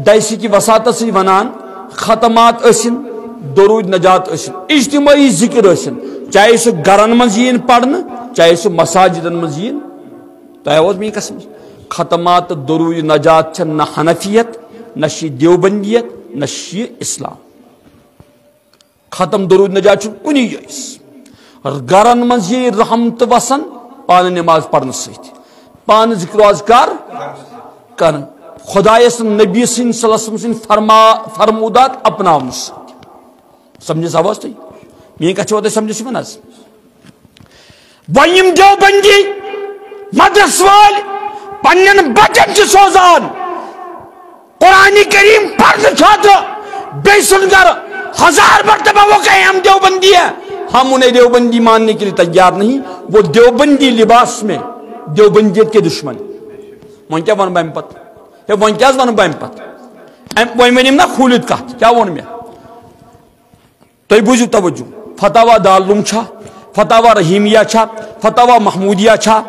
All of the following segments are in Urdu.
دائسی کی وساطت سے ونان ختمات ٲسِن درود نجات ٲسِن اجتماعی ذکر ٲسِن چاہے سُہ گرن منٛز یِن پرنہٕ چاہے سُہ مساجدن منٛز یِن تۄہہِ آوُز میٛٲنۍ کَتھ سمجھ ختمات تہٕ درود نجات چھےٚ نہ حنفیت نہ چھِ یہِ دیوبندیت نہ چھِ یہِ اسلام ختم درود نجات چھُنہٕ کُنی جایہِ گرن منٛز یی رحمتہٕ وسان پانہٕ نماز پرنہٕ سۭتۍ پانہٕ ذکر و اذکار کرن خدایس نبی صلی اللہ علیہ وسلم سٕنٛدۍ فرمودات اپناونہٕ سۭتۍ سمجھس آواز تُہۍ میٛٲنۍ کتھ چھوا تۄہہِ سمجھس یِوان حظ وۄنۍ یِم دیوبندی مدرسہٕ وٲلۍ پننٮ۪ن بچن چھِ سوزان قرآن کریم پڑھنے خاطر بیٚیہِ سُنٛد گرٕ 1000 مرتبہ وہ کہیں ہم دیوبندی ہیں ہم انہیں دیوبندی ماننے کے لیے تیار نہیں وہ دیوبندی لباس میں دیوبندیت کے دشمن وۄنۍ کیٛاہ وَنہٕ بہٕ اَمہِ پتہٕ ہے وۄنۍ کیٛاہ حظ وَنہٕ بہٕ اَمہِ پتہٕ وۄنۍ ؤنِم نا کھوٗلِتھ کتھ کیٛاہ ووٚن مےٚ تُہۍ بوٗزِو توجہ فتاوا دارالعلوم چھا فتاوا رحیمیہ چھا فتاوا محمودیہ چھا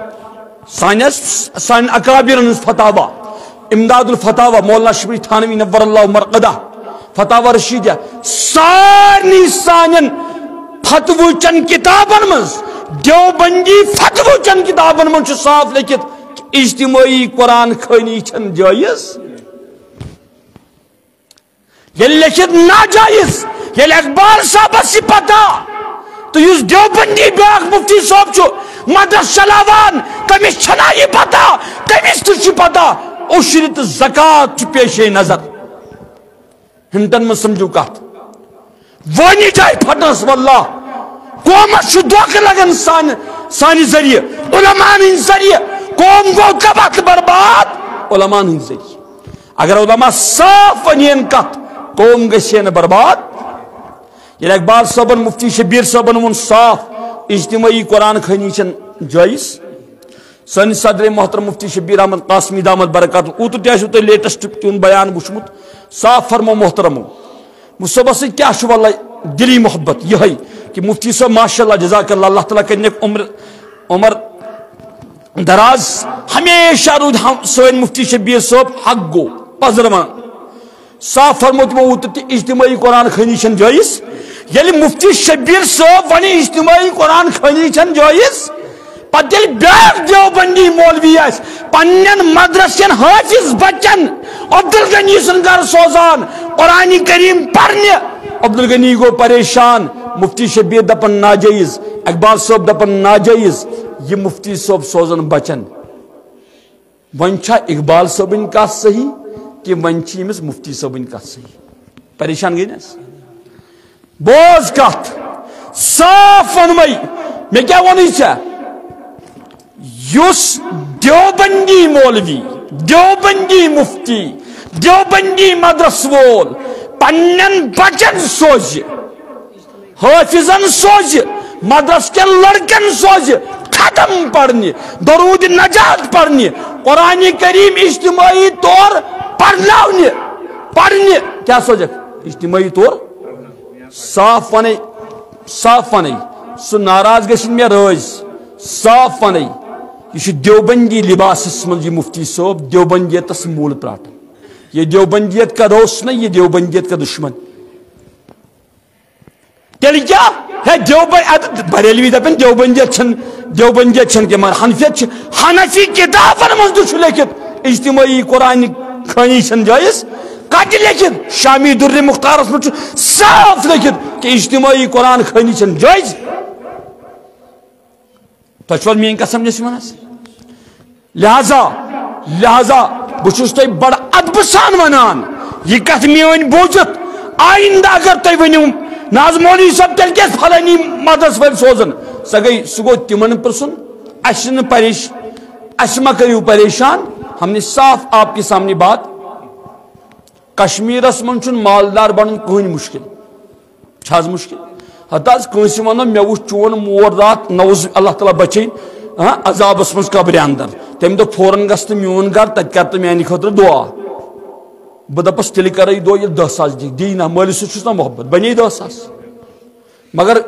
سانٮ۪ن اکابرن ہٕنٛز فتاوا امداد الفتاوا مولانا شبلی تھانوی نور اللہ مرقدہ فتاوا رشیدیہ سارنٕے سانٮ۪ن فتوٕ چن کتابن منٛز دیوبندی فتوٕ چن کتابن منٛز چھُ صاف لیکھِتھ اجتماعی قرآن خوانی چھنہٕ جٲیز ییٚلہِ لیکھِتھ ناجٲیز ییٚلہِ اقبال صاحبس چھِ پتہ تہٕ یُس دیوبندی بیاکھ مفتی صٲب چھُ مدرسہٕ چلاوان تٔمِس چھنا یہِ پتہ تٔمِس تہِ چھُ پتہ عشر تہٕ زکات چھُ پیشے نظر ہنٹن منٛز سمجھو کتھ وٲنی جایہِ پھٹنس واللہ قومس چھُ دھوکہٕ لگان سانہِ ذریعہ علماءن ہٕنٛدِ ذریعہ قوم گوٚو تباہ تہٕ برباد علماءن ہٕنٛدِ ذریعہ اگر علماء صاف ونین کتھ قوم گژھِ ہے نہٕ برباد ییٚلہِ اقبال صٲبن مفتی شبیر صٲبن ووٚن صاف اجتماعی قرآن خوانی چھنہٕ جٲیز سٲنِس صدر محترم مفتی شبیر احمد قاسمی دامت برکات اوترٕ تہِ آسِوٕ تۄہہِ لیٹسٹ تِہُنٛد بیان وٕچھمُت صاف فرمو محترمو صٲبس سۭتۍ کیٛاہ چھُ واللہ دلی محبت یِہے کہ مفتی صٲب ماشاء اللہ جزاک اللہ اللہ تعالیٰ کرنیکھ عمر دراز ہمیشہ روٗد سٲنۍ مفتی شبیر صٲب حق گوٚو پزرمان صاف فرمو تِمو اوترٕ تہِ اجتماعی قرآن خوانی چھنہٕ جٲیز ییٚلہِ مفتی شبیر صٲب وَنہِ اجتماعی قرآن خوانی چھنہٕ جٲیز پتہٕ ییٚلہِ بیٛاکھ دیوبندی مولوی آسہِ پننٮ۪ن مدرسن حٲفظ بچن عبدالغنی سُنٛد گرٕ سوزان قرآن کریم پرنہِ عبدالغنی گوٚو پریشان مفتی شبیر دپان ناجٲیز اقبال صٲب دپان ناجٲیز یہِ مفتی صٲب سوزان بچن وۄنۍ چھا اقبال صٲبٕنۍ کتھ صحیح کہ وۄنۍ چھِ ییٚمِس مفتی صٲبٕنۍ کتھ صحیح پریشان گٔے نہ بوز کتھ صاف ونمے مےٚ کیٛاہ ووٚنُے ژےٚ یُس دیوبندی مولوی دیوبندی مفتی دیوبندی مدرسہٕ وول پننٮ۪ن بچن سوزِ حٲفظن سوزِ مدرسہٕ کٮ۪ن لڑکن سوزِ ختم پرنہِ درود نجات پرنہِ قرآن کریم اجتماعی طور پرناونہِ پرنہِ کیٛاہ سوزکھ اجتماعی طور صاف ونے سُہ ناراض گژھِنۍ مےٚ رٲزۍ صاف ونے یہ دیوبندی لباسس من یہ مفتی صاحب دیوبندیتس مول پراٹن یہ دیوبندیت کا روشن یہ دیوبندیت کا دشمن تیل کیا ہے بریلوی دپن دیوبندیت چھن کہ مگر حنفیت حنفی کتابن من لیکھت اجتماعی قرآن خوانی چھن جائز کت لیکھت شامی در مختارس من صاف لیکھت کہ اجتماعی قرآن خوانی چھن جائز تہ میری کت سمجھس لہذا بہت تہ بڑ ادب سان ونان یہ کت میون بوزت آئندہ اگر تھی ونو ناز مولوی صاحب تیل کیس فلانی مدرس ول سوزن سہ گو تمن پرسن اس ما کریو پریشان ہم نے صاف آپ کے سامنے بات کشمیرس من مالدار بنن کہین مشکل چھاز مشکل حتیٰ کنس ون مے وچ چون مور رات نوز اللہ تعالیٰ بچین عذابس مز قبر اندر تم دو فوراً گھس تو میون گھر تت کر تو میانہ خاطر دعا بہ دپس تیل کر یہ دعا 10 ساس دی نا مالس ستھ نا محبت بنے 10 ساس مگر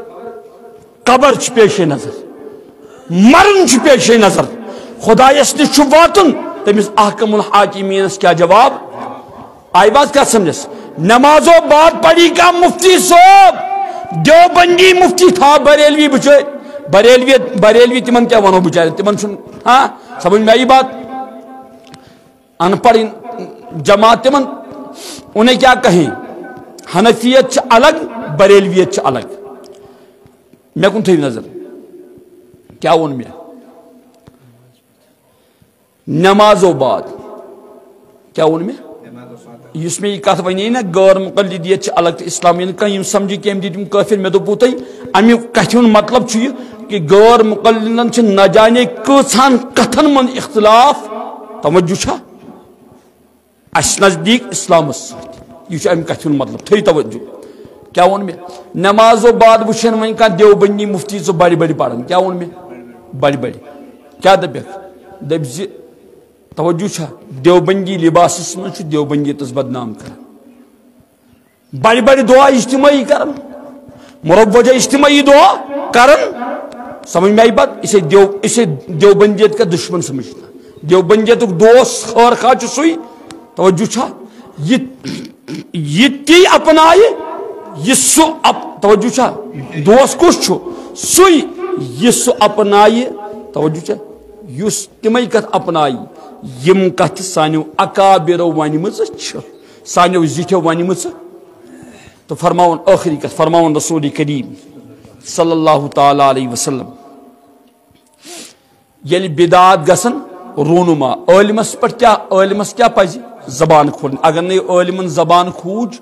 قبر پیش نظر مرن پیش نظر خدایس نش واتن تمس احکم الحاکمینس کیا جواب آئی بات کیا سمجھس نمازوں بعد پڑھی کا مفتی صاحب دیوبندی مفتی تھا بریلوی بچے بریلوی تمن کیا ونو بچارے تمن سن ہاں سمجھ میں آئی بات ان پڑھ جماعت تمن انہیں کیا کہیں حنفیت الگ بریلویت الگ میں کن تھی نظر کیا ون میں نمازوں بعد کیا ون میں اس میں یہ کت ونی نا غیر مقلدیت الگ اسلام کم سمجھی کہ دم کافر میں دپو تھی امہ کتھ مطلب کہ غیر مقلدن نہ جانے کتان کتن من اختلاف توجہ چھا اس نزدیک اسلام یہ ام کتھ مطلب تھی توجہ کیا ون میں نمازوں بعد وچن ون کھانا دیوبندی مفتی سو بڑی بڑی پڑھن کیا ون میں بڑی بڑی کیا دپک دپ توجہ چھا دیوبندی لباسس من دیوبندیتس بدنام کر بڑی بڑی دعا اجتماعی کرن مروجہ اجتماعی دعا کرن سمجھ میں آئی بات اسے دیوبندیت کا دشمن سمجھنا دیوبندیت دوست خور خواہ سوئی توجہ چھا یہ تی اپنائے یہ سو توجہ چھا دوست کس چھو سوئی یہ سو اپنائے توجہ چھا یس تمے کت اپنائی یم کت سانو اکابرو ونمز سانو زٹھو ونمز تو فرماون آخری کت فرماون رسول کریم صلی اللہ تعالی علیہ وسلم یل بدعات گسن رونما عالمس پر عالمس کیا پزی زبان کھولن اگر نہیں عالمن زبان کھوج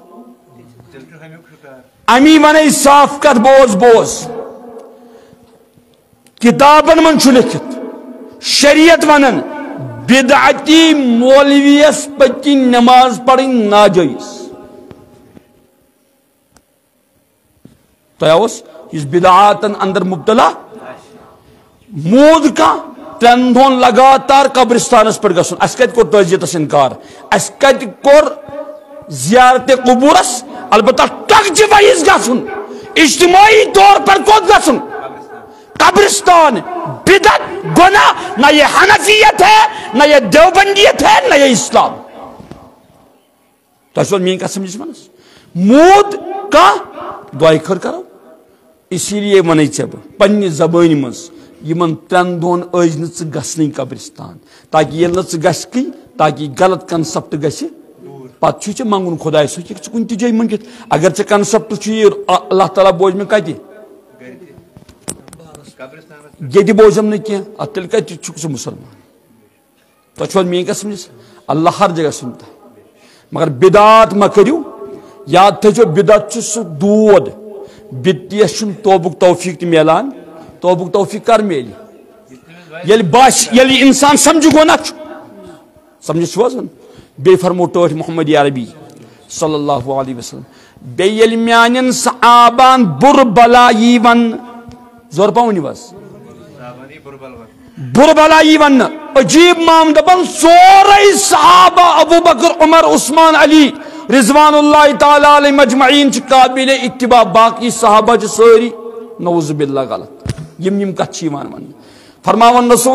امی ون صاف کت بوز کتابن من لکھت شریعت ونن بدعتی مولویس پتی نماز پڑھیں ناجائز تو اس بدعاتن اندر مبتلا مود کا ترن دون لگاتار قبرستانس پر گسن اس کت کور تعزیتس انکار اس کت کور زیارت قبورس البتہ ٹکجہ وائز گسن اجتماعی طور پر کت گسن قبرستان بدعت گناہ نہ یہ حنفیت ہے نہ یہ دیوبندیت ہے نہ یہ اسلام تو مین کا سمجھ منس مود کا دعائی خر کرو اسی لیے ون پنہ زبان مز یمن ترن دون از ن گسن قبرستان تاکہ یہ گسکی تاکہ غلط کنسپٹ گھ پتہ منگن خدا سو کن تہ جائے منگت اگر ے کنسپٹ اللہ تعالیٰ بوز میں کتہ یہ بوزم نا کی تیل کتہ سہ مسلمان تو مین کا سمجھ اللہ ہر جگہ سنتا مگر بدعات ما کرو یاد تھو بدعت سہ دود بدتیس توبک توفیق تہ میلان توبک توفیق کر میل یل انسان سمجھ گو نا سمجھ چھو بی فرمو ٹوٹ محمد عربی صلی اللہ علیہ وسلم بیل میان صحابان بر بلا ون زور پاؤنی بس بر بلا ون عجیب مام دپن سورے صحابہ ابو بکر عمر عثمان علی رضوان اللہ تعالی علیہ مجمعین قابل اتباع باقی صحابہ ساری نعوذ باللہ غلط یم کت فرماون رسول